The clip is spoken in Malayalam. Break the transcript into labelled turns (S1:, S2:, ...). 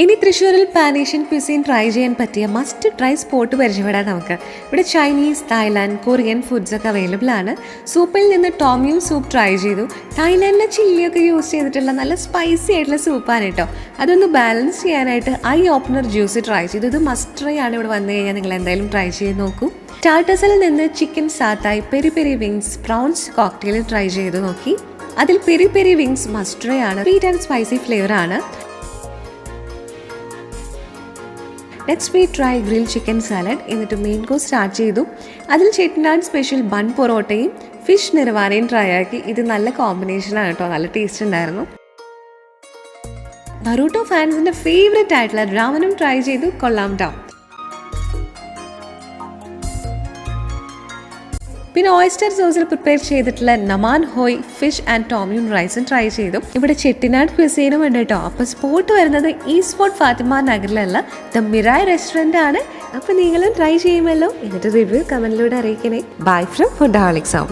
S1: ഇനി തൃശ്ശൂരിൽ പാൻ ഏഷ്യൻ ക്വിസീൻ ട്രൈ ചെയ്യാൻ പറ്റിയ മസ്റ്റ് ട്രൈ സ്പോട്ട് പരിചയപ്പെടാൻ നമുക്ക്. ഇവിടെ ചൈനീസ്, തായ്ലാൻഡ്, കൊറിയൻ ഫുഡ്സ് ഒക്കെ അവൈലബിൾ ആണ്. സൂപ്പിൽ നിന്ന് ടോമിയം സൂപ്പ് ട്രൈ ചെയ്തു. തായ്ലാൻഡിലെ ചില്ലിയൊക്കെ യൂസ് ചെയ്തിട്ടുള്ള നല്ല സ്പൈസി ആയിട്ടുള്ള സൂപ്പാണ് കേട്ടോ. അതൊന്ന് ബാലൻസ് ചെയ്യാനായിട്ട് ഐ ഓപ്പണർ ജ്യൂസ് ട്രൈ ചെയ്തു. ഇത് മസ്റ്റ് ട്രൈ ആണ്. ഇവിടെ വന്നു കഴിഞ്ഞാൽ നിങ്ങൾ എന്തായാലും ട്രൈ ചെയ്ത് നോക്കൂ. സ്റ്റാർട്ടേഴ്സിൽ നിന്ന് chicken satay, peri peri wings, prawns cocktail try ചെയ്ത് നോക്കി. അതിൽ peri peri wings must try ആണ്. സ്വീറ്റ് ആൻഡ് സ്പൈസി ഫ്ലേവർ ആണ്. Next we try grill chicken salad. എന്നിട്ട് മെയിൻ കോഴ്സ് സ്റ്റാർട്ട് ചെയ്തു. അതിൽ ചെട്ടിനാട് സ്പെഷ്യൽ ബൺ പൊറോട്ടയും ഫിഷ് നിർവാനയും ട്രൈ ആക്കി. ഇത് നല്ല കോമ്പിനേഷനാണ് കേട്ടോ, നല്ല ടേസ്റ്റ് ഉണ്ടായിരുന്നു. ബറൂട്ടോ ഫാൻസിന്റെ ഫേവറേറ്റ് ആയിട്ടുള്ള രാമനും ട്രൈ ചെയ്തു, കൊള്ളാം ട്ടോ. പിന്നെ ഓയിസ്റ്റർ സോസിൽ പ്രിപ്പയർ ചെയ്തിട്ടുള്ള നമാൻ ഹോയ് ഫിഷ് ആൻഡ് ടോമിയും റൈസും ട്രൈ ചെയ്തു. ഇവിടെ ചെട്ടിനാട് ക്വിസീനും ഉണ്ട് കേട്ടോ. അപ്പോൾ സ്പോട്ട് വരുന്നത് ഈസ്റ്റ് ഫോർട്ട് ഫാത്തിമ നഗറിലുള്ള ദ മിറായ് റെസ്റ്റോറൻ്റ് ആണ്. അപ്പോൾ നിങ്ങളും ട്രൈ ചെയ്യുമല്ലോ. എന്നിട്ട് റിവ്യൂ കമന്റിലൂടെ അറിയിക്കണേ. Bye from ഫുഡാഹോളിക്സ്.